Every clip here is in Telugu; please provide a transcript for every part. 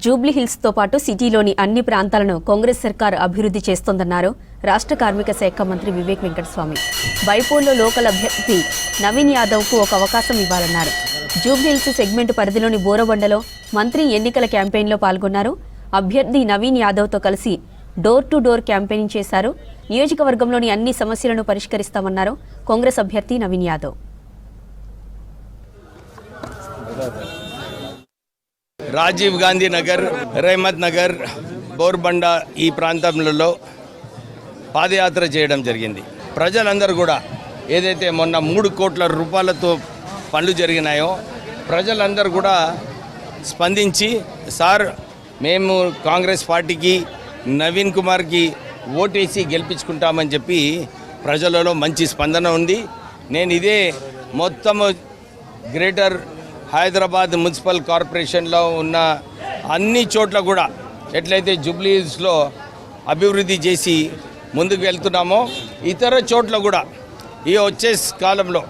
జూబ్లీహిల్స్తో పాటు సిటీలోని అన్ని ప్రాంతాలను కాంగ్రెస్ సర్కారు అభివృద్ధి చేస్తోందన్నారు రాష్ట్ర కార్మిక శాఖ మంత్రి వివేక్ వెంకటస్వామి. బైపోల్లో లోకల్ అభ్యర్థి నవీన్ యాదవ్కు ఒక అవకాశం ఇవ్వాలన్నారు. జూబ్లీహిల్స్ సెగ్మెంట్ పరిధిలోని బోరబండలో మంత్రి ఎన్నికల క్యాంపెయిన్లో పాల్గొన్నారు. అభ్యర్థి నవీన్ యాదవ్తో కలిసి డోర్ టు డోర్ క్యాంపెయినింగ్ చేశారు. నియోజకవర్గంలోని అన్ని సమస్యలను పరిష్కరిస్తామన్నారు కాంగ్రెస్ అభ్యర్థి నవీన్ యాదవ్. రాజీవ్ గాంధీ నగర్, రెహమత్ నగర్, బోర్బండ ఈ ప్రాంతాలలో పాదయాత్ర చేయడం జరిగింది. ప్రజలందరూ కూడా ఏదైతే మొన్న 3 కోట్ల రూపాయలతో పనులు జరిగినాయో ప్రజలందరూ కూడా స్పందించి సార్ మేము కాంగ్రెస్ పార్టీకి నవీన్ కుమార్కి ఓటేసి గెలిపించుకుంటామని చెప్పి ప్రజలలో మంచి స్పందన ఉంది. నేను ఇదే మొత్తము గ్రేటర్ హైదరాబాద్ మున్సిపల్ కార్పొరేషన్లో ఉన్న అన్ని చోట్ల కూడా ఎట్లయితే జూబ్లీహిల్స్లో అభివృద్ధి చేసి ముందుకు వెళ్తున్నామో ఇతర చోట్ల కూడా ఈ వచ్చే కాలంలో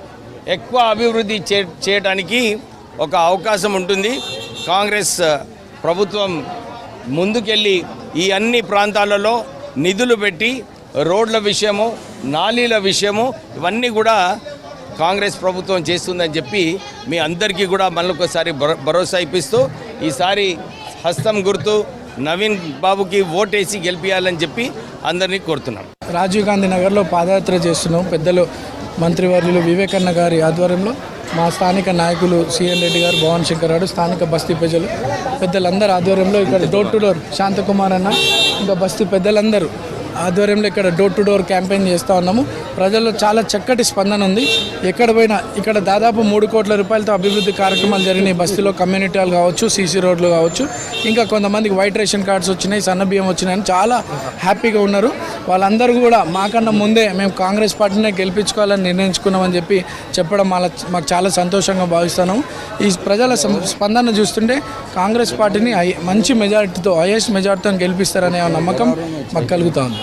ఎక్కువ అభివృద్ధి చేయడానికి ఒక అవకాశం ఉంటుంది. కాంగ్రెస్ ప్రభుత్వం ముందుకెళ్ళి ఈ అన్ని ప్రాంతాలలో నిధులు పెట్టి రోడ్ల విషయము, నాలీల విషయము ఇవన్నీ కూడా కాంగ్రెస్ ప్రభుత్వం చేస్తుందని చెప్పి మీ అందరికీ కూడా మళ్ళొకసారి భరోసా ఇప్పిస్తూ ఈసారి హస్తం గుర్తు నవీన్ బాబుకి ఓటేసి గెలిపించాలని చెప్పి అందరినీ కోరుతున్నాం. రాజీవ్ గాంధీ నగర్లో పాదయాత్ర చేస్తున్నాం. పెద్దలు మంత్రివర్యులు వివేకన్న గారి ఆధ్వర్యంలో మా స్థానిక నాయకులు సిఎన్ రెడ్డి గారు, భవన్ శంకర్ గారు, స్థానిక బస్తీ పెద్దలందరూ ఆధ్వర్యంలో ఇక్కడ డోర్ టు డోర్ శాంతకుమార్ అన్న ఇంకా బస్తీ పెద్దలందరూ ఆధ్వర్యంలో ఇక్కడ డోర్ టు డోర్ క్యాంపెయిన్ చేస్తూ ఉన్నాము. ప్రజల్లో చాలా చక్కటి స్పందన ఉంది. ఎక్కడ పోయినా ఇక్కడ దాదాపు 3 కోట్ల రూపాయలతో అభివృద్ధి కార్యక్రమాలు జరిగినాయి. బస్తీలో కమ్యూనిటీ హాల్ కావచ్చు, సీసీ రోడ్లు కావచ్చు, ఇంకా కొంతమందికి వైట్ రేషన్ కార్డ్స్ వచ్చినాయి, సన్న బియ్యం వచ్చినాయని చాలా హ్యాపీగా ఉన్నారు. వాళ్ళందరూ కూడా మాకన్నా ముందే మేము కాంగ్రెస్ పార్టీనే గెలిపించుకోవాలని నిర్ణయించుకున్నామని చెప్పి చెప్పడం మాకు చాలా సంతోషంగా భావిస్తున్నాము. ఈ ప్రజల స్పందన చూస్తుంటే కాంగ్రెస్ పార్టీని మంచి మెజారిటీతో, హైయెస్ట్ మెజారిటీతో గెలిపిస్తారనే నమ్మకం మాకు కలుగుతూ ఉంది.